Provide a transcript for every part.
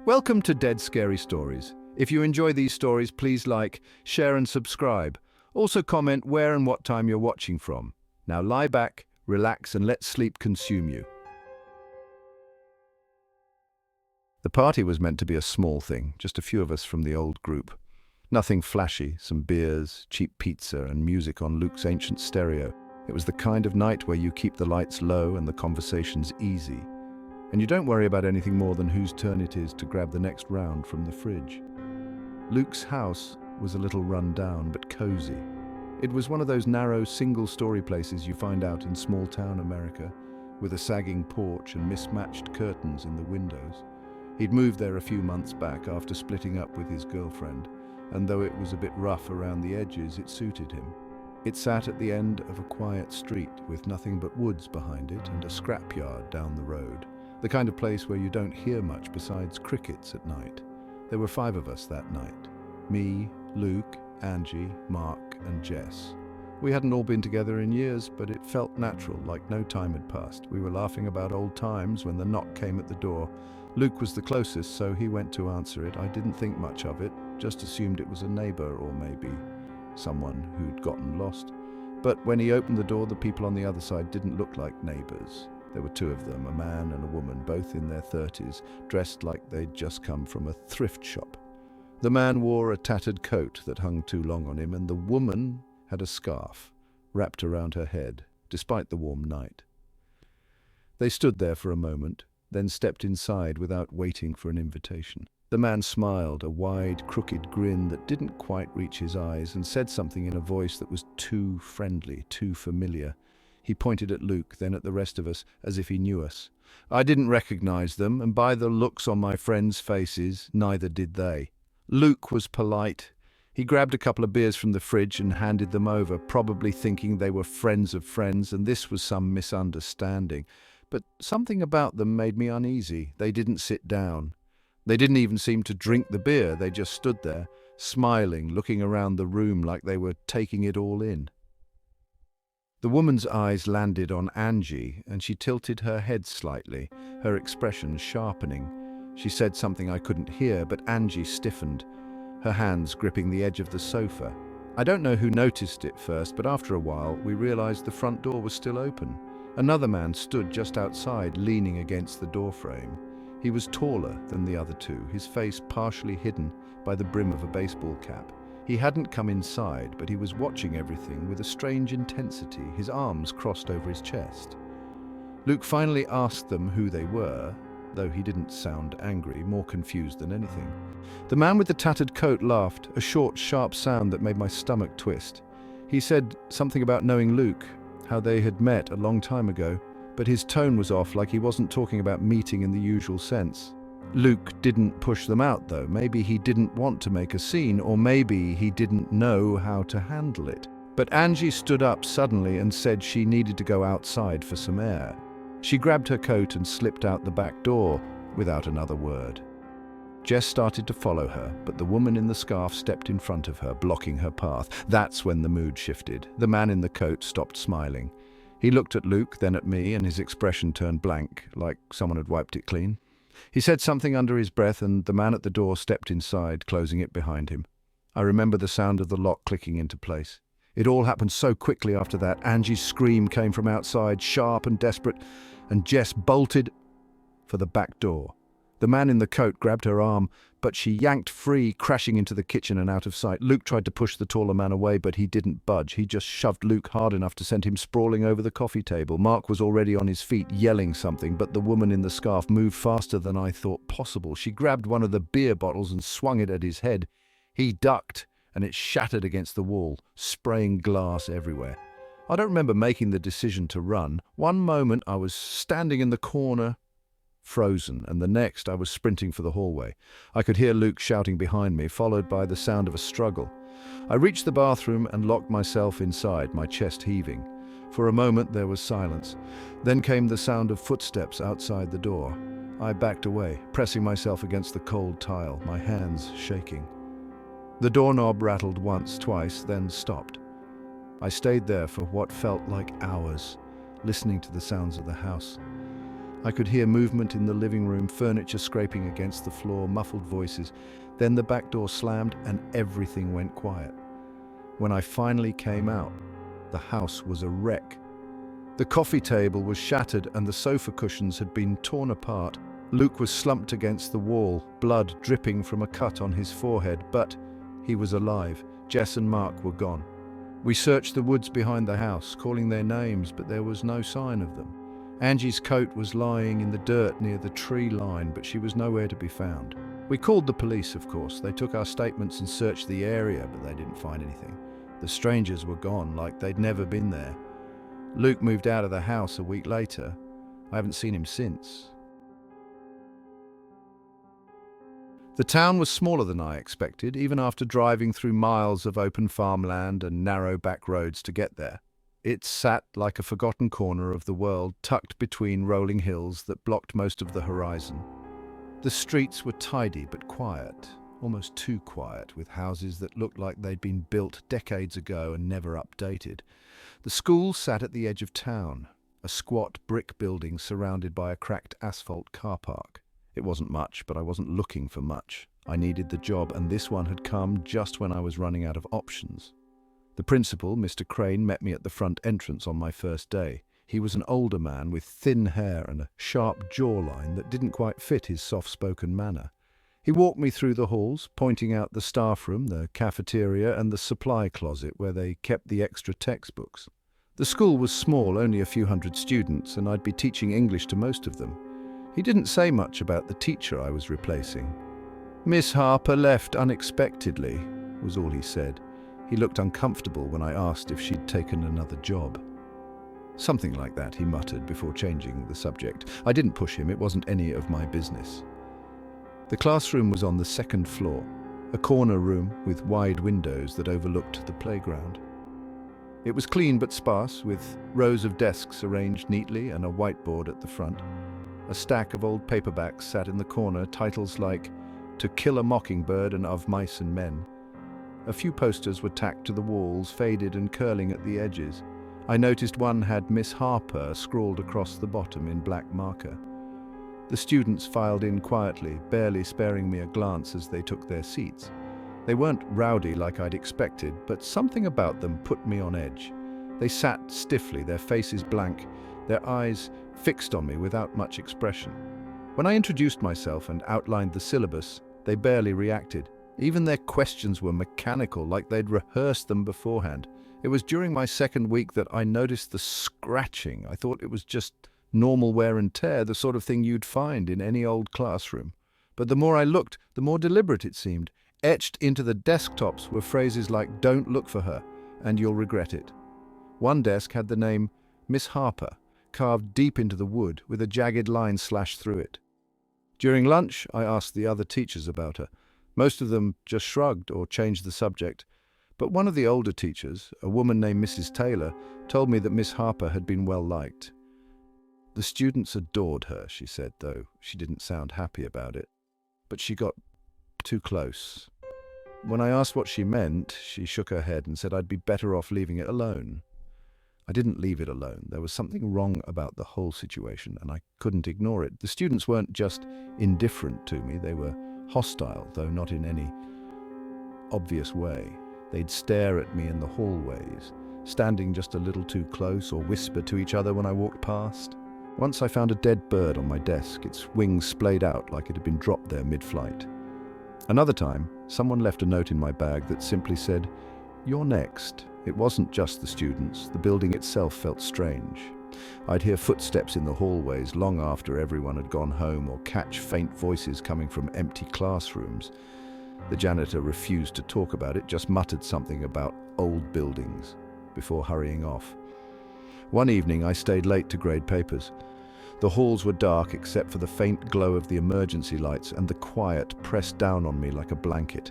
Welcome to Dead Scary Stories. If you enjoy these stories, please like, share and subscribe. Also comment where and what time you're watching from. Now lie back, relax and let sleep consume you. The party was meant to be a small thing, just a few of us from the old group. Nothing flashy, some beers, cheap pizza and music on Luke's ancient stereo. It was the kind of night where you keep the lights low and the conversations easy. And you don't worry about anything more than whose turn it is to grab the next round from the fridge. Luke's house was a little run down but cozy. It was one of those narrow single-story places you find out in small-town America, with a sagging porch and mismatched curtains in the windows. He'd moved there a few months back after splitting up with his girlfriend, and though it was a bit rough around the edges, it suited him. It sat at the end of a quiet street with nothing but woods behind it and a scrapyard down the road. The kind of place where you don't hear much besides crickets at night. There were 5 of us that night. Me, Luke, Angie, Mark and Jess. We hadn't all been together in years, but it felt natural, like no time had passed. We were laughing about old times when the knock came at the door. Luke was the closest, so he went to answer it. I didn't think much of it, just assumed it was a neighbor or maybe someone who'd gotten lost. But when he opened the door, the people on the other side didn't look like neighbors. There were 2 of them, a man and a woman, both in their 30s, dressed like they'd just come from a thrift shop. The man wore a tattered coat that hung too long on him, and the woman had a scarf wrapped around her head, despite the warm night. They stood there for a moment, then stepped inside without waiting for an invitation. The man smiled, a wide, crooked grin that didn't quite reach his eyes, and said something in a voice that was too friendly, too familiar. He pointed at Luke, then at the rest of us, as if he knew us. I didn't recognize them, and by the looks on my friends' faces, neither did they. Luke was polite. He grabbed a couple of beers from the fridge and handed them over, probably thinking they were friends of friends, and this was some misunderstanding. But something about them made me uneasy. They didn't sit down. They didn't even seem to drink the beer. They just stood there, smiling, looking around the room like they were taking it all in. The woman's eyes landed on Angie, and she tilted her head slightly, her expression sharpening. She said something I couldn't hear, but Angie stiffened, her hands gripping the edge of the sofa. I don't know who noticed it first, but after a while, we realized the front door was still open. Another man stood just outside, leaning against the doorframe. He was taller than the other 2, his face partially hidden by the brim of a baseball cap. He hadn't come inside, but he was watching everything with a strange intensity, his arms crossed over his chest. Luke finally asked them who they were, though he didn't sound angry, more confused than anything. The man with the tattered coat laughed, a short, sharp sound that made my stomach twist. He said something about knowing Luke, how they had met a long time ago, but his tone was off, like he wasn't talking about meeting in the usual sense. Luke didn't push them out, though. Maybe he didn't want to make a scene, or maybe he didn't know how to handle it. But Angie stood up suddenly and said she needed to go outside for some air. She grabbed her coat and slipped out the back door without another word. Jess started to follow her, but the woman in the scarf stepped in front of her, blocking her path. That's when the mood shifted. The man in the coat stopped smiling. He looked at Luke, then at me, and his expression turned blank, like someone had wiped it clean. He said something under his breath, and the man at the door stepped inside, closing it behind him. I remember the sound of the lock clicking into place. It all happened so quickly after that. Angie's scream came from outside, sharp and desperate, and Jess bolted for the back door. The man in the coat grabbed her arm, but she yanked free, crashing into the kitchen and out of sight. Luke tried to push the taller man away, but he didn't budge. He just shoved Luke hard enough to send him sprawling over the coffee table. Mark was already on his feet, yelling something, but the woman in the scarf moved faster than I thought possible. She grabbed one of the beer bottles and swung it at his head. He ducked, and it shattered against the wall, spraying glass everywhere. I don't remember making the decision to run. One moment I was standing in the corner, frozen, and the next I was sprinting for the hallway. I could hear Luke shouting behind me, followed by the sound of a struggle. I reached the bathroom and locked myself inside, my chest heaving. For a moment there was silence. Then came the sound of footsteps outside the door. I backed away, pressing myself against the cold tile, my hands shaking. The doorknob rattled once, twice, then stopped. I stayed there for what felt like hours, listening to the sounds of the house. I could hear movement in the living room, furniture scraping against the floor, muffled voices. Then the back door slammed and everything went quiet. When I finally came out, the house was a wreck. The coffee table was shattered and the sofa cushions had been torn apart. Luke was slumped against the wall, blood dripping from a cut on his forehead, but he was alive. Jess and Mark were gone. We searched the woods behind the house, calling their names, but there was no sign of them. Angie's coat was lying in the dirt near the tree line, but she was nowhere to be found. We called the police, of course. They took our statements and searched the area, but they didn't find anything. The strangers were gone, like they'd never been there. Luke moved out of the house a week later. I haven't seen him since. The town was smaller than I expected, even after driving through miles of open farmland and narrow back roads to get there. It sat like a forgotten corner of the world, tucked between rolling hills that blocked most of the horizon. The streets were tidy but quiet, almost too quiet, with houses that looked like they'd been built decades ago and never updated. The school sat at the edge of town, a squat brick building surrounded by a cracked asphalt car park. It wasn't much, but I wasn't looking for much. I needed the job, and this one had come just when I was running out of options. The principal, Mr. Crane, met me at the front entrance on my first day. He was an older man with thin hair and a sharp jawline that didn't quite fit his soft-spoken manner. He walked me through the halls, pointing out the staff room, the cafeteria, and the supply closet where they kept the extra textbooks. The school was small, only a few hundred students, and I'd be teaching English to most of them. He didn't say much about the teacher I was replacing. "Miss Harper left unexpectedly," was all he said. He looked uncomfortable when I asked if she'd taken another job. "Something like that," he muttered before changing the subject. I didn't push him, it wasn't any of my business. The classroom was on the second floor, a corner room with wide windows that overlooked the playground. It was clean but sparse, with rows of desks arranged neatly and a whiteboard at the front. A stack of old paperbacks sat in the corner, titles like "To Kill a Mockingbird" and "Of Mice and Men." A few posters were tacked to the walls, faded and curling at the edges. I noticed one had "Miss Harper" scrawled across the bottom in black marker. The students filed in quietly, barely sparing me a glance as they took their seats. They weren't rowdy like I'd expected, but something about them put me on edge. They sat stiffly, their faces blank, their eyes fixed on me without much expression. When I introduced myself and outlined the syllabus, they barely reacted. Even their questions were mechanical, like they'd rehearsed them beforehand. It was during my second week that I noticed the scratching. I thought it was just normal wear and tear, the sort of thing you'd find in any old classroom. But the more I looked, the more deliberate it seemed. Etched into the desktops were phrases like "Don't look for her," and "You'll regret it." One desk had the name Miss Harper carved deep into the wood with a jagged line slashed through it. During lunch, I asked the other teachers about her. Most of them just shrugged or changed the subject, but one of the older teachers, a woman named Mrs. Taylor, told me that Miss Harper had been well liked. The students adored her, she said, though she didn't sound happy about it. But she got too close. When I asked what she meant, she shook her head and said I'd be better off leaving it alone. I didn't leave it alone. There was something wrong about the whole situation, and I couldn't ignore it. The students weren't just indifferent to me, they were hostile, though not in any obvious way. They'd stare at me in the hallways, standing just a little too close, or whisper to each other when I walked past. Once I found a dead bird on my desk, its wings splayed out like it had been dropped there mid-flight. Another time, someone left a note in my bag that simply said, "You're next." It wasn't just the students. The building itself felt strange. I'd hear footsteps in the hallways long after everyone had gone home, or catch faint voices coming from empty classrooms. The janitor refused to talk about it, just muttered something about old buildings before hurrying off. One evening, I stayed late to grade papers. The halls were dark except for the faint glow of the emergency lights, and the quiet pressed down on me like a blanket.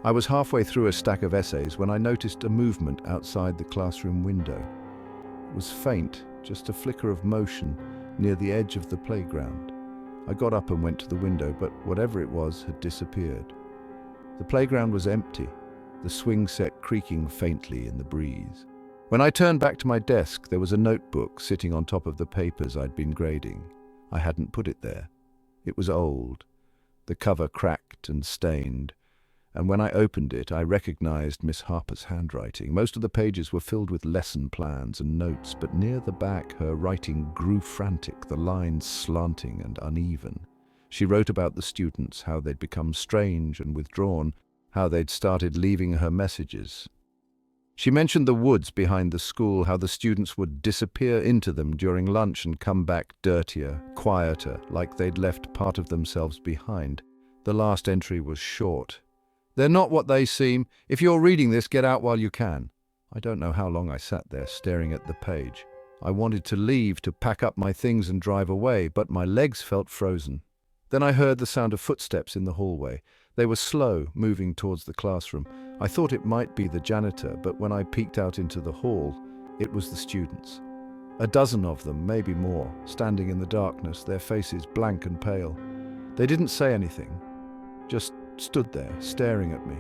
I was halfway through a stack of essays when I noticed a movement outside the classroom window. It was faint, just a flicker of motion near the edge of the playground. I got up and went to the window, but whatever it was had disappeared. The playground was empty, the swing set creaking faintly in the breeze. When I turned back to my desk, there was a notebook sitting on top of the papers I'd been grading. I hadn't put it there. It was old, the cover cracked and stained, and when I opened it, I recognized Miss Harper's handwriting. Most of the pages were filled with lesson plans and notes, but near the back her writing grew frantic, the lines slanting and uneven. She wrote about the students, how they'd become strange and withdrawn, how they'd started leaving her messages. She mentioned the woods behind the school, how the students would disappear into them during lunch and come back dirtier, quieter, like they'd left part of themselves behind. The last entry was short. "They're not what they seem. If you're reading this, get out while you can." I don't know how long I sat there staring at the page. I wanted to leave, to pack up my things and drive away, but my legs felt frozen. Then I heard the sound of footsteps in the hallway. They were slow, moving towards the classroom. I thought it might be the janitor, but when I peeked out into the hall, it was the students. A dozen of them, maybe more, standing in the darkness, their faces blank and pale. They didn't say anything, just stood there, staring at me.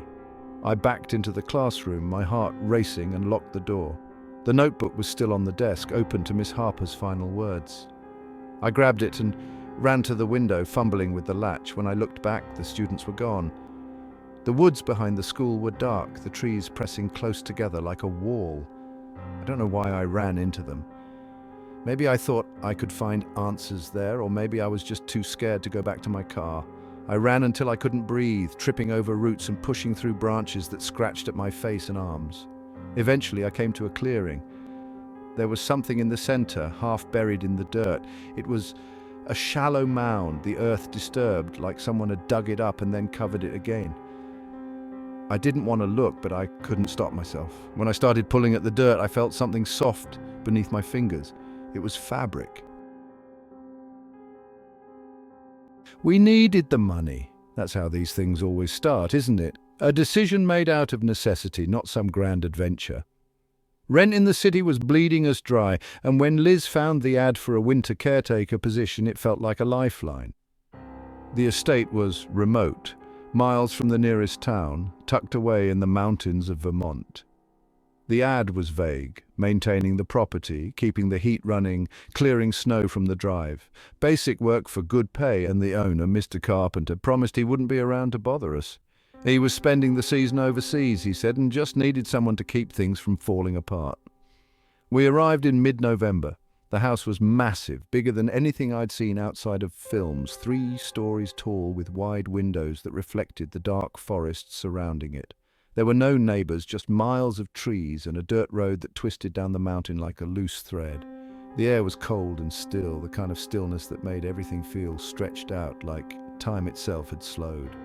I backed into the classroom, my heart racing, and locked the door. The notebook was still on the desk, open to Miss Harper's final words. I grabbed it and ran to the window, fumbling with the latch. When I looked back, the students were gone. The woods behind the school were dark, the trees pressing close together like a wall. I don't know why I ran into them. Maybe I thought I could find answers there, or maybe I was just too scared to go back to my car. I ran until I couldn't breathe, tripping over roots and pushing through branches that scratched at my face and arms. Eventually, I came to a clearing. There was something in the center, half buried in the dirt. It was a shallow mound, the earth disturbed, like someone had dug it up and then covered it again. I didn't want to look, but I couldn't stop myself. When I started pulling at the dirt, I felt something soft beneath my fingers. It was fabric. We needed the money. That's how these things always start, isn't it? A decision made out of necessity, not some grand adventure. Rent in the city was bleeding us dry, and when Liz found the ad for a winter caretaker position, it felt like a lifeline. The estate was remote, miles from the nearest town, tucked away in the mountains of Vermont. The ad was vague: maintaining the property, keeping the heat running, clearing snow from the drive. Basic work for good pay, and the owner, Mr. Carpenter, promised he wouldn't be around to bother us. He was spending the season overseas, he said, and just needed someone to keep things from falling apart. We arrived in mid-November. The house was massive, bigger than anything I'd seen outside of films, 3 stories tall with wide windows that reflected the dark forests surrounding it. There were no neighbors, just miles of trees and a dirt road that twisted down the mountain like a loose thread. The air was cold and still, the kind of stillness that made everything feel stretched out, like time itself had slowed.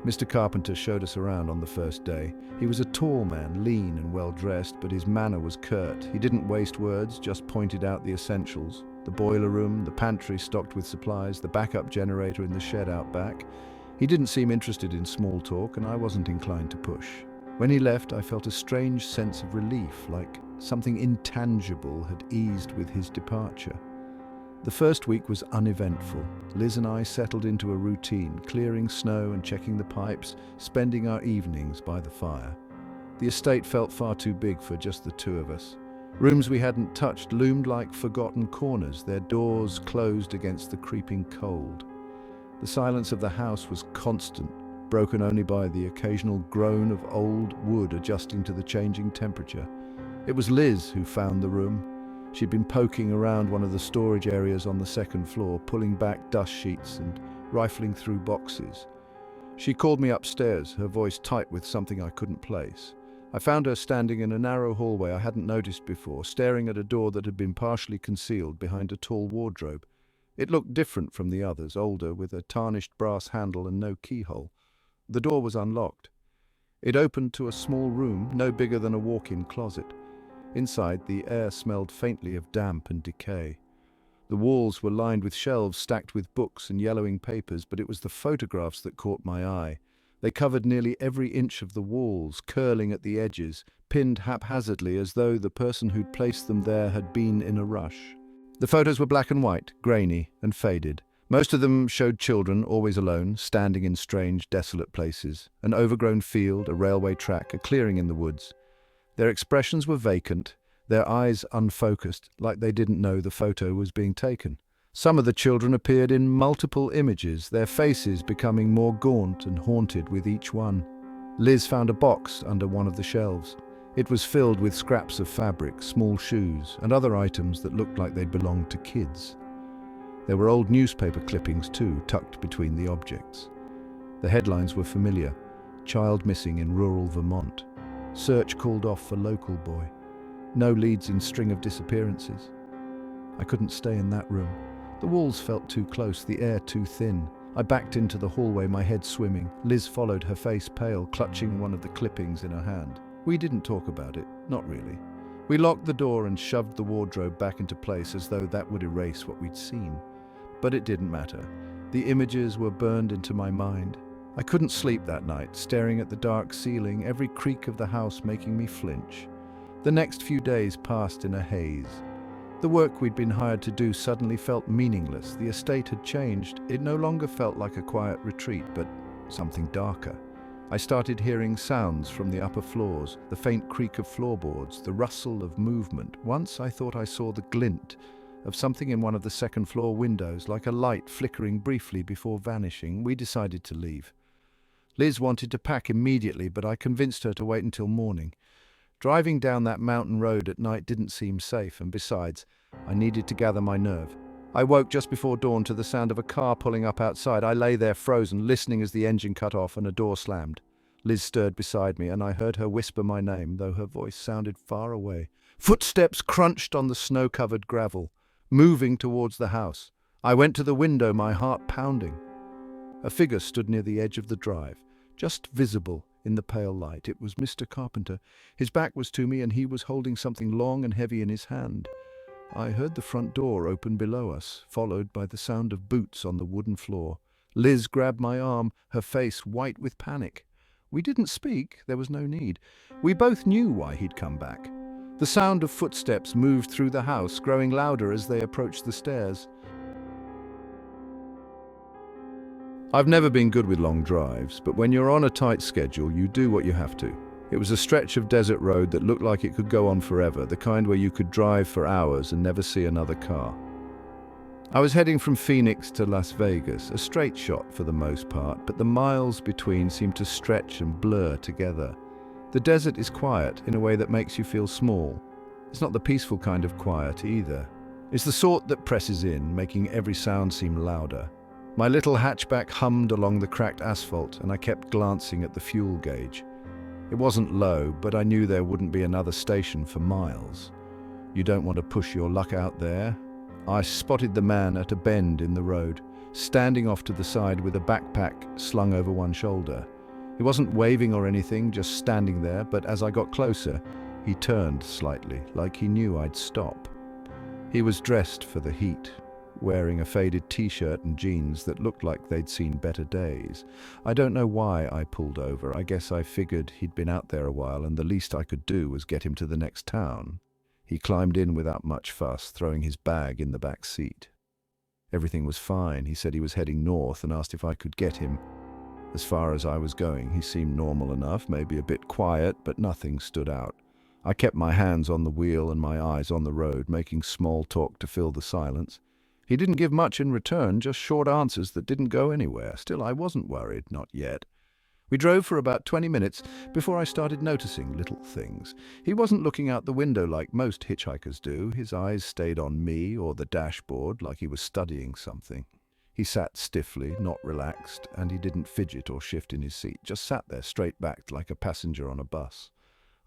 Mr. Carpenter showed us around on the first day. He was a tall man, lean and well-dressed, but his manner was curt. He didn't waste words, just pointed out the essentials. The boiler room, the pantry stocked with supplies, the backup generator in the shed out back. He didn't seem interested in small talk, and I wasn't inclined to push. When he left, I felt a strange sense of relief, like something intangible had eased with his departure. The first week was uneventful. Liz and I settled into a routine, clearing snow and checking the pipes, spending our evenings by the fire. The estate felt far too big for just the 2 of us. Rooms we hadn't touched loomed like forgotten corners, their doors closed against the creeping cold. The silence of the house was constant, broken only by the occasional groan of old wood adjusting to the changing temperature. It was Liz who found the room. She'd been poking around one of the storage areas on the 2nd floor, pulling back dust sheets and rifling through boxes. She called me upstairs, her voice tight with something I couldn't place. I found her standing in a narrow hallway I hadn't noticed before, staring at a door that had been partially concealed behind a tall wardrobe. It looked different from the others, older, with a tarnished brass handle and no keyhole. The door was unlocked. It opened to a small room, no bigger than a walk-in closet. Inside, the air smelled faintly of damp and decay. The walls were lined with shelves stacked with books and yellowing papers, but it was the photographs that caught my eye. They covered nearly every inch of the walls, curling at the edges, pinned haphazardly as though the person who'd placed them there had been in a rush. The photos were black and white, grainy and faded. Most of them showed children, always alone, standing in strange, desolate places. An overgrown field, a railway track, a clearing in the woods. Their expressions were vacant, their eyes unfocused, like they didn't know the photo was being taken. Some of the children appeared in multiple images, their faces becoming more gaunt and haunted with each one. Liz found a box under one of the shelves. It was filled with scraps of fabric, small shoes, and other items that looked like they'd belonged to kids. There were old newspaper clippings too, tucked between the objects. The headlines were familiar. Child missing in rural Vermont. Search called off for local boy. No leads in string of disappearances. I couldn't stay in that room. The walls felt too close, the air too thin. I backed into the hallway, my head swimming. Liz followed, her face pale, clutching one of the clippings in her hand. We didn't talk about it, not really. We locked the door and shoved the wardrobe back into place as though that would erase what we'd seen. But it didn't matter. The images were burned into my mind. I couldn't sleep that night, staring at the dark ceiling, every creak of the house making me flinch. The next few days passed in a haze. The work we'd been hired to do suddenly felt meaningless. The estate had changed. It no longer felt like a quiet retreat, but something darker. I started hearing sounds from the upper floors, the faint creak of floorboards, the rustle of movement. Once I thought I saw the glint of something in one of the second-floor windows, like a light flickering briefly before vanishing. We decided to leave. Liz wanted to pack immediately, but I convinced her to wait until morning. Driving down that mountain road at night didn't seem safe, and besides, I needed to gather my nerve. I woke just before dawn to the sound of a car pulling up outside. I lay there frozen, listening as the engine cut off and a door slammed. Liz stirred beside me, and I heard her whisper my name, though her voice sounded far away. Footsteps crunched on the snow-covered gravel, moving towards the house. I went to the window, my heart pounding. A figure stood near the edge of the drive, just visible in the pale light. It was Mr. Carpenter. His back was to me, and he was holding something long and heavy in his hand. I heard the front door open below us, followed by the sound of boots on the wooden floor. Liz grabbed my arm, her face white with panic. We didn't speak. There was no need. We both knew why he'd come back. The sound of footsteps moved through the house, growing louder as they approached the stairs. I've never been good with long drives, but when you're on a tight schedule, you do what you have to. It was a stretch of desert road that looked like it could go on forever, the kind where you could drive for hours and never see another car. I was heading from Phoenix to Las Vegas, a straight shot for the most part, but the miles between seemed to stretch and blur together. The desert is quiet in a way that makes you feel small. It's not the peaceful kind of quiet either. It's the sort that presses in, making every sound seem louder. My little hatchback hummed along the cracked asphalt, and I kept glancing at the fuel gauge. It wasn't low, but I knew there wouldn't be another station for miles. You don't want to push your luck out there. I spotted the man at a bend in the road, standing off to the side with a backpack slung over one shoulder. He wasn't waving or anything, just standing there, but as I got closer, he turned slightly, like he knew I'd stop. He was dressed for the heat, wearing a faded t-shirt and jeans that looked like they'd seen better days. I don't know why I pulled over. I guess I figured he'd been out there a while, and the least I could do was get him to the next town. He climbed in without much fuss, throwing his bag in the back seat. Everything was fine. He said he was heading north and asked if I could get him. As far as I was going, he seemed normal enough, maybe a bit quiet, but nothing stood out. I kept my hands on the wheel and my eyes on the road, making small talk to fill the silence. He didn't give much in return, just short answers that didn't go anywhere. Still, I wasn't worried, not yet. We drove for about 20 minutes before I started noticing little things. He wasn't looking out the window like most hitchhikers do. His eyes stayed on me or the dashboard, like he was studying something. He sat stiffly, not relaxed, and he didn't fidget or shift in his seat, just sat there straight-backed like a passenger on a bus.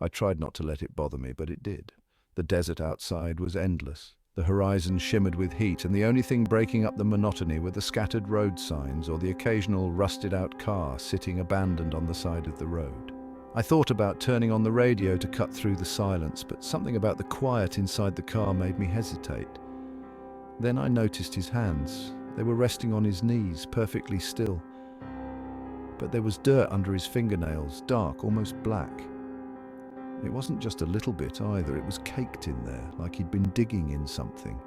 I tried not to let it bother me, but it did. The desert outside was endless. The horizon shimmered with heat, and the only thing breaking up the monotony were the scattered road signs or the occasional rusted-out car sitting abandoned on the side of the road. I thought about turning on the radio to cut through the silence, but something about the quiet inside the car made me hesitate. Then I noticed his hands. They were resting on his knees, perfectly still. But there was dirt under his fingernails, dark, almost black. It wasn't just a little bit either, it was caked in there, like he'd been digging in something.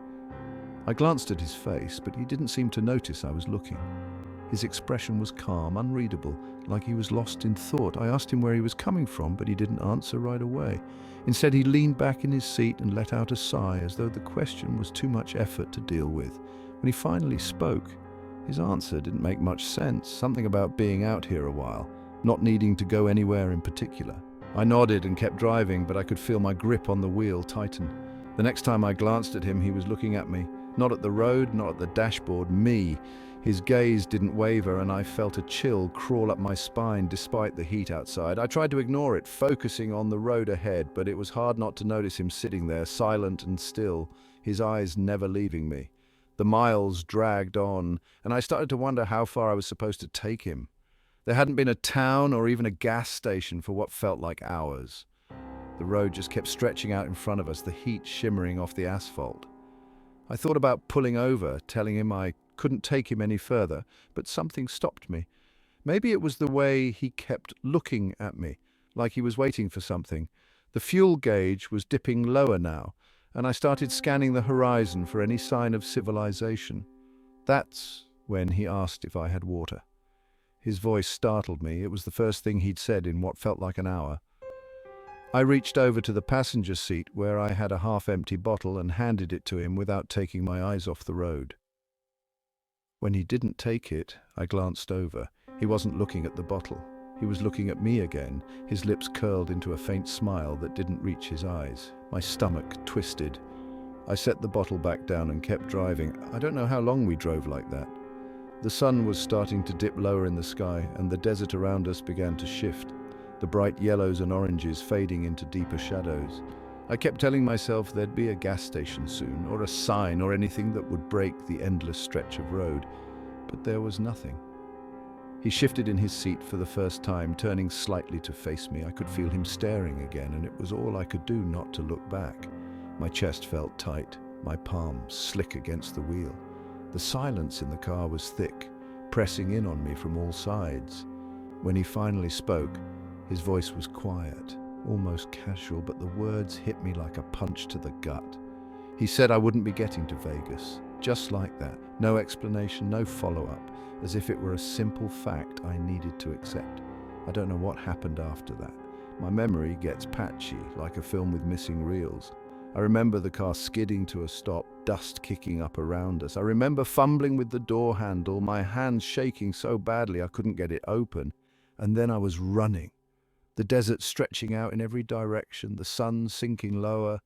I glanced at his face, but he didn't seem to notice I was looking. His expression was calm, unreadable, like he was lost in thought. I asked him where he was coming from, but he didn't answer right away. Instead, he leaned back in his seat and let out a sigh, as though the question was too much effort to deal with. When he finally spoke, his answer didn't make much sense. Something about being out here a while, not needing to go anywhere in particular. I nodded and kept driving, but I could feel my grip on the wheel tighten. The next time I glanced at him, he was looking at me. Not at the road, not at the dashboard, me. His gaze didn't waver, and I felt a chill crawl up my spine despite the heat outside. I tried to ignore it, focusing on the road ahead, but it was hard not to notice him sitting there, silent and still, his eyes never leaving me. The miles dragged on, and I started to wonder how far I was supposed to take him. There hadn't been a town or even a gas station for what felt like hours. The road just kept stretching out in front of us, the heat shimmering off the asphalt. I thought about pulling over, telling him I couldn't take him any further, but something stopped me. Maybe it was the way he kept looking at me, like he was waiting for something. The fuel gauge was dipping lower now, and I started scanning the horizon for any sign of civilization. That's when he asked if I had water. His voice startled me. It was the first thing he'd said in what felt like an hour. I reached over to the passenger seat where I had a half-empty bottle and handed it to him without taking my eyes off the road. When he didn't take it, I glanced over. He wasn't looking at the bottle. He was looking at me again, his lips curled into a faint smile that didn't reach his eyes. My stomach twisted. I set the bottle back down and kept driving. I don't know how long we drove like that. The sun was starting to dip lower in the sky, and the desert around us began to shift, the bright yellows and oranges fading into deeper shadows. I kept telling myself there'd be a gas station soon, or a sign, or anything that would break the endless stretch of road. But there was nothing. He shifted in his seat for the first time, turning slightly to face me. I could feel him staring again, and it was all I could do not to look back. My chest felt tight, my palms slick against the wheel. The silence in the car was thick, pressing in on me from all sides. When he finally spoke, his voice was quiet, almost casual, but the words hit me like a punch to the gut. He said I wouldn't be getting to Vegas, just like that. No explanation, no follow-up, as if it were a simple fact I needed to accept. I don't know what happened after that. My memory gets patchy, like a film with missing reels. I remember the car skidding to a stop, dust kicking up around us. I remember fumbling with the door handle, my hands shaking so badly I couldn't get it open. And then I was running. The desert stretching out in every direction, the sun sinking lower,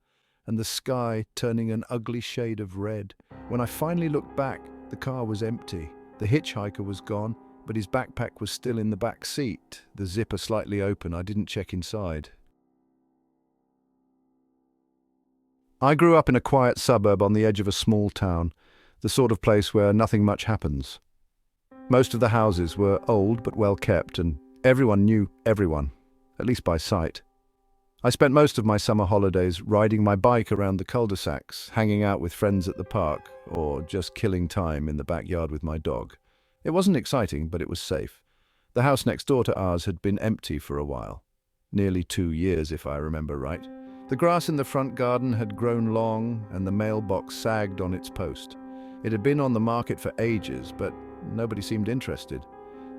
and the sky turning an ugly shade of red. When I finally looked back, the car was empty. The hitchhiker was gone, but his backpack was still in the back seat, the zipper slightly open. I didn't check inside. I grew up in a quiet suburb on the edge of a small town, the sort of place where nothing much happens. Most of the houses were old but well kept, and everyone knew everyone, at least by sight. I spent most of my summer holidays riding my bike around the cul-de-sacs, hanging out with friends at the park, or just killing time in the backyard with my dog. It wasn't exciting, but it was safe. The house next door to ours had been empty for a while. Nearly 2 years, if I remember right. The grass in the front garden had grown long, and the mailbox sagged on its post. It had been on the market for ages, but nobody seemed interested.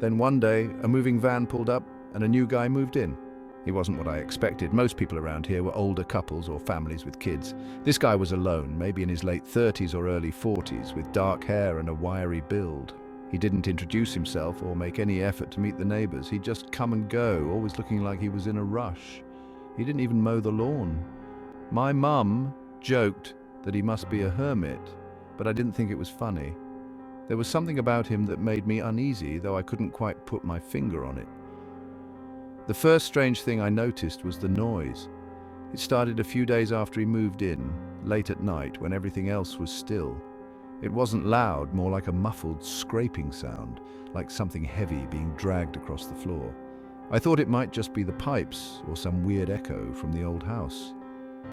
Then one day, a moving van pulled up, and a new guy moved in. He wasn't what I expected. Most people around here were older couples or families with kids. This guy was alone, maybe in his late 30s or early 40s, with dark hair and a wiry build. He didn't introduce himself or make any effort to meet the neighbors. He'd just come and go, always looking like he was in a rush. He didn't even mow the lawn. My mum joked that he must be a hermit, but I didn't think it was funny. There was something about him that made me uneasy, though I couldn't quite put my finger on it. The first strange thing I noticed was the noise. It started a few days after he moved in, late at night when everything else was still. It wasn't loud, more like a muffled scraping sound, like something heavy being dragged across the floor. I thought it might just be the pipes or some weird echo from the old house.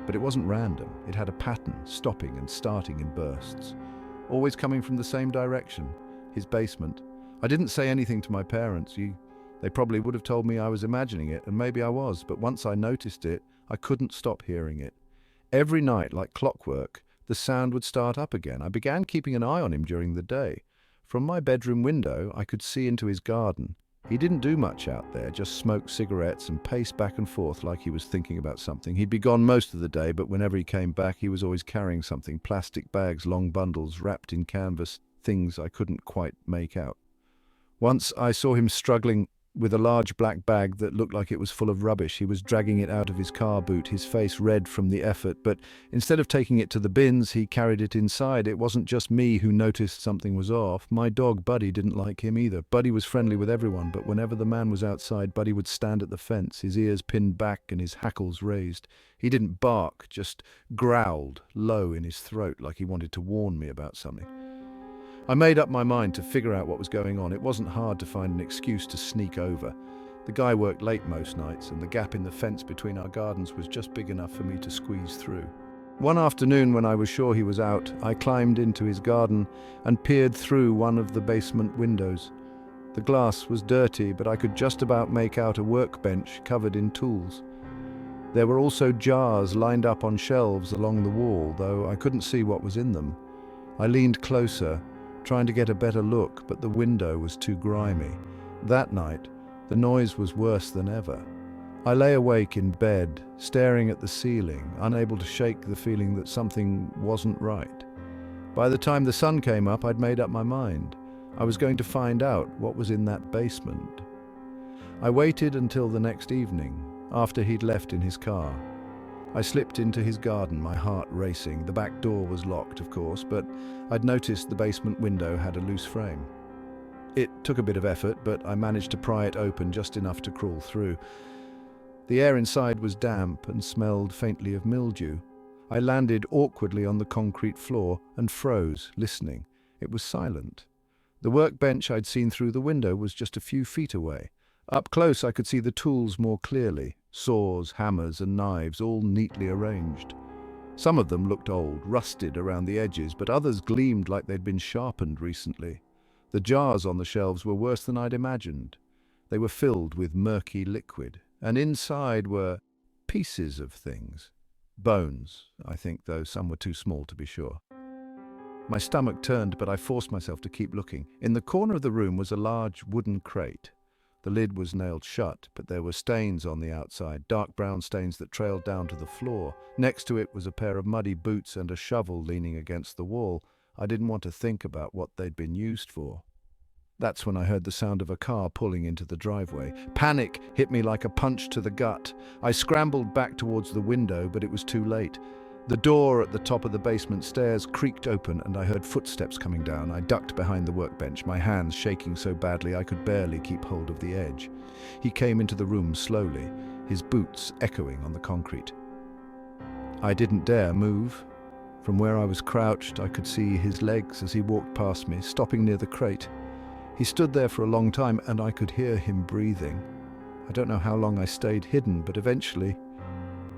But it wasn't random. It had a pattern, stopping and starting in bursts, always coming from the same direction, his basement. I didn't say anything to my parents. They probably would have told me I was imagining it, and maybe I was, but once I noticed it, I couldn't stop hearing it. Every night, like clockwork, the sound would start up again. I began keeping an eye on him during the day. From my bedroom window, I could see into his garden. He didn't do much out there, just smoke cigarettes and pace back and forth like he was thinking about something. He'd be gone most of the day, but whenever he came back, he was always carrying something, plastic bags, long bundles, wrapped in canvas, things I couldn't quite make out. Once I saw him struggling with a large black bag that looked like it was full of rubbish. He was dragging it out of his car boot, his face red from the effort, but instead of taking it to the bins, he carried it inside. It wasn't just me who noticed something was off. My dog, Buddy, didn't like him either. Buddy was friendly with everyone, but whenever the man was outside, Buddy would stand at the fence, his ears pinned back and his hackles raised. He didn't bark, just growled low in his throat like he wanted to warn me about something. I made up my mind to figure out what was going on. It wasn't hard to find an excuse to sneak over. The guy worked late most nights, and the gap in the fence between our gardens was just big enough for me to squeeze through. One afternoon, when I was sure he was out, I climbed into his garden and peered through one of the basement windows. The glass was dirty, but I could just about make out a workbench covered in tools. There were also jars lined up on shelves along the wall, though I couldn't see what was in them. I leaned closer, trying to get a better look, but the window was too grimy. That night, the noise was worse than ever. I lay awake in bed, staring at the ceiling, unable to shake the feeling that something wasn't right. By the time the sun came up, I'd made up my mind. I was going to find out what was in that basement. I waited until the next evening, after he'd left in his car. I slipped into his garden, my heart racing. The back door was locked, of course, but I'd noticed the basement window had a loose frame. It took a bit of effort, but I managed to pry it open just enough to crawl through. The air inside was damp and smelled faintly of mildew. I landed awkwardly on the concrete floor and froze, listening. It was silent. The workbench I'd seen through the window was just a few feet away. Up close, I could see the tools more clearly. Saws, hammers, and knives, all neatly arranged. Some of them looked old, rusted around the edges, but others gleamed like they'd been sharpened recently. The jars on the shelves were worse than I'd imagined. They were filled with murky liquid, and inside were pieces of things. Bones, I think, though some were too small to be sure. My stomach turned, but I forced myself to keep looking. In the corner of the room was a large wooden crate. The lid was nailed shut, but there were stains on the outside, dark brown stains that trailed down to the floor. Next to it was a pair of muddy boots and a shovel leaning against the wall. I didn't want to think about what they'd been used for. That's when I heard the sound of a car pulling into the driveway. Panic hit me like a punch to the gut. I scrambled back towards the window, but it was too late. The door at the top of the basement stairs creaked open and I heard footsteps coming down. I ducked behind the workbench, my hands shaking so badly I could barely keep hold of the edge. He came into the room slowly, his boots echoing on the concrete. I didn't dare move. From where I was crouched, I could see his legs as he walked past me, stopping near the crate. He stood there for a long time and I could hear him breathing. I don't know how long I stayed hidden, but eventually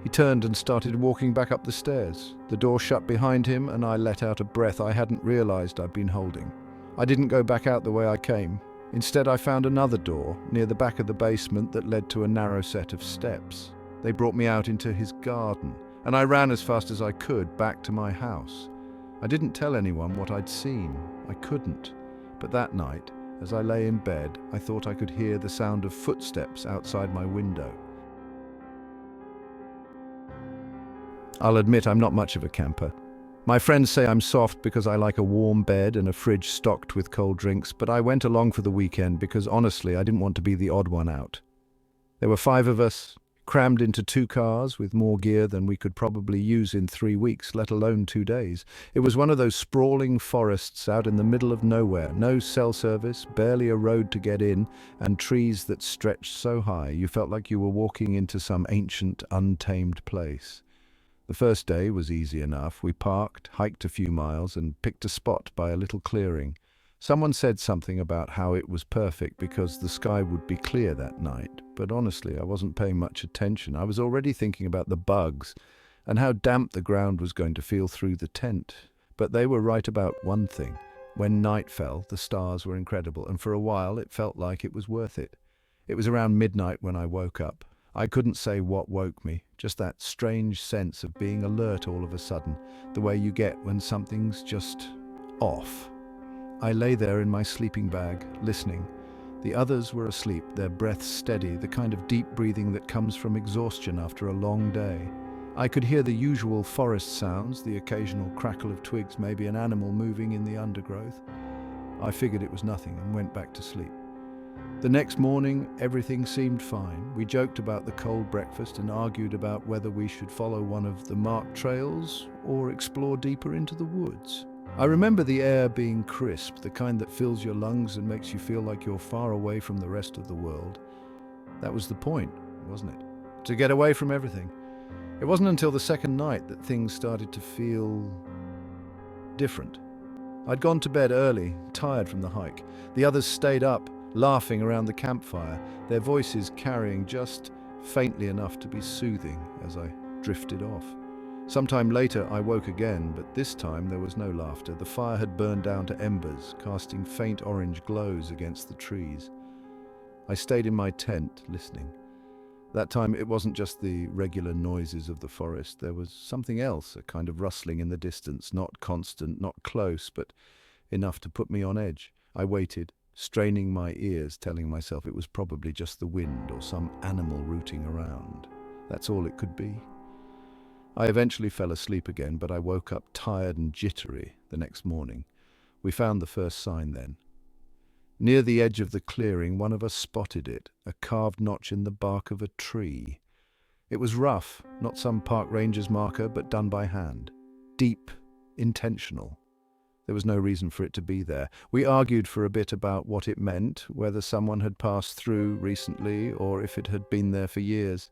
he turned and started walking back up the stairs. The door shut behind him and I let out a breath I hadn't realized I'd been holding. I didn't go back out the way I came. Instead, I found another door near the back of the basement that led to a narrow set of steps. They brought me out into his garden, and I ran as fast as I could back to my house. I didn't tell anyone what I'd seen. I couldn't. But that night, as I lay in bed, I thought I could hear the sound of footsteps outside my window. I'll admit I'm not much of a camper. My friends say I'm soft because I like a warm bed and a fridge stocked with cold drinks, but I went along for the weekend because honestly I didn't want to be the odd one out. There were 5 of us, crammed into 2 cars with more gear than we could probably use in 3 weeks, let alone 2 days. It was one of those sprawling forests out in the middle of nowhere, no cell service, barely a road to get in, and trees that stretched so high you felt like you were walking into some ancient, untamed place. The first day was easy enough. We parked, hiked a few miles, and picked a spot by a little clearing. Someone said something about how it was perfect because the sky would be clear that night, but honestly, I wasn't paying much attention. I was already thinking about the bugs and how damp the ground was going to feel through the tent. But they were right about one thing. When night fell, the stars were incredible, and for a while it felt like it was worth it. It was around midnight when I woke up. I couldn't say what woke me, just that strange sense of being alert all of a sudden, the way you get when something's just off. I lay there in my sleeping bag, listening. The others were asleep, their breaths steady, the kind of deep breathing that comes from exhaustion after a long day. I could hear the usual forest sounds, the occasional crackle of twigs, maybe an animal moving in the undergrowth. I figured it was nothing and went back to sleep. The next morning, everything seemed fine. We joked about the cold breakfast and argued about whether we should follow one of the marked trails or explore deeper into the woods. I remember the air being crisp, the kind that fills your lungs and makes you feel like you're far away from the rest of the world. That was the point, wasn't it? To get away from everything. It wasn't until the second night that things started to feel different. I'd gone to bed early, tired from the hike. The others stayed up, laughing around the campfire, their voices carrying just faintly enough to be soothing as I drifted off. Sometime later I woke again, but this time there was no laughter. The fire had burned down to embers, casting faint orange glows against the trees. I stayed in my tent, listening. That time it wasn't just the regular noises of the forest. There was something else, a kind of rustling in the distance, not constant, not close, but enough to put me on edge. I waited, straining my ears, telling myself it was probably just the wind or some animal rooting around. That's all it could be. I eventually fell asleep again, but I woke up tired and jittery the next morning. We found the first sign then. Near the edge of the clearing, one of us spotted it, a carved notch in the bark of a tree. It was rough, not some park ranger's marker, but done by hand. Deep, intentional. There was no reason for it to be there. We argued for a bit about what it meant, whether someone had passed through recently or if it had been there for years.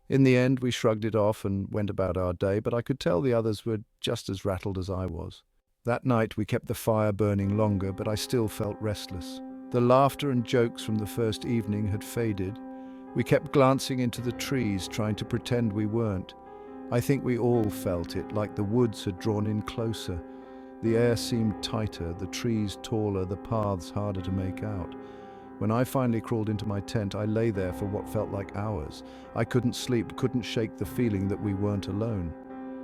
In the end, we shrugged it off and went about our day, but I could tell the others were just as rattled as I was. That night we kept the fire burning longer, but I still felt restless. The laughter and jokes from the first evening had faded. We kept glancing into the trees, trying to pretend we weren't. I think we all felt it, like the woods had drawn in closer. The air seemed tighter, the trees taller, the paths harder to make out. When I finally crawled into my tent, I lay there for what felt like hours. I couldn't sleep, couldn't shake the feeling that we weren't alone.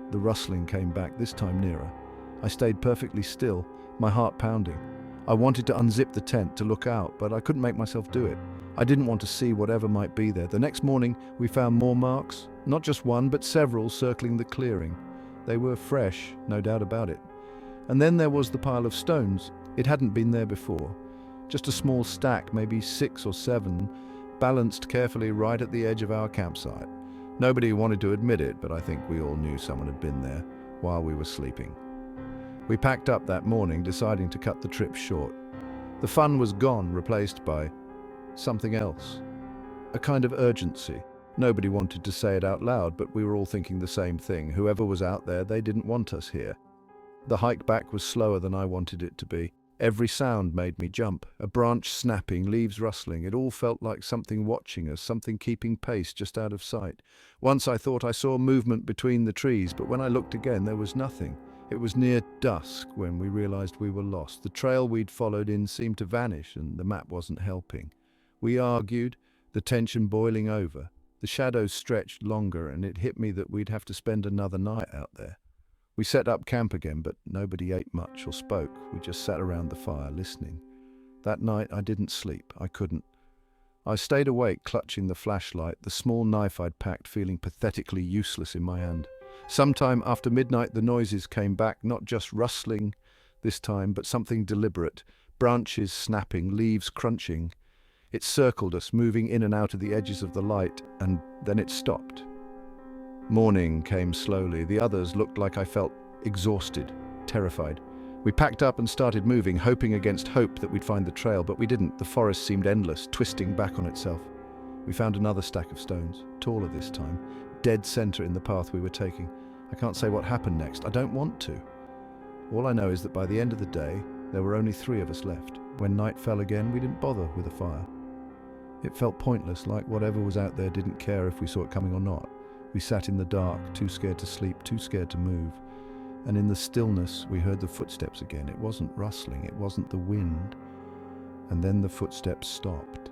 The rustling came back, this time nearer. I stayed perfectly still, my heart pounding. I wanted to unzip the tent to look out, but I couldn't make myself do it. I didn't want to see whatever might be there. The next morning, we found more marks, not just one, but several circling the clearing. They were fresh, no doubt about it. And then there was the pile of stones. It hadn't been there before. Just a small stack, maybe 6 or 7, balanced carefully right at the edge of our campsite. Nobody wanted to admit it, but I think we all knew someone had been there while we were sleeping. We packed up that morning, deciding to cut the trip short. The fun was gone, replaced by something else. A kind of urgency. Nobody wanted to say it out loud, but we were all thinking the same thing. Whoever was out there, they didn't want us here. The hike back was slower than I wanted it to be. Every sound made me jump. A branch snapping, leaves rustling. It all felt like something watching us, something keeping pace just out of sight. Once I thought I saw movement between the trees, but when I looked again, there was nothing. It was near dusk when we realized we were lost. The trail we'd followed in seemed to vanish, and the map wasn't helping. We argued, the tension boiling over. The shadows stretched longer, and it hit me that we'd have to spend another night out there. We set up camp again, but nobody ate much or spoke. We just sat around the fire, listening. That night I didn't sleep. I couldn't. I stayed awake, clutching the flashlight, the small knife I'd packed feeling pathetically useless in my hand. Sometime after midnight the noises came back, not just rustling this time, but something deliberate. Branches snapping, leaves crunching. It circled us, moving in and out of the edges of the light, and then it stopped. Morning came slowly. The others looked like I felt exhausted, terrified. We packed up and started moving, hoping against hope that we'd find the trail, but we didn't. The forest seemed endless, twisting back on itself. We found another stack of stones, taller this time, dead center in the path we were taking. I can't say what happened next. I don't want to. All I know is that by the end of the day, there were only 3 of us left. When night fell again, we didn't bother with a fire. It felt pointless, like whatever was out there didn't care if we saw it coming or not. We sat in the dark, too scared to sleep, too scared to move. And in the stillness, we heard the footsteps again. It wasn't rustling, it wasn't the wind. And then the footsteps stopped.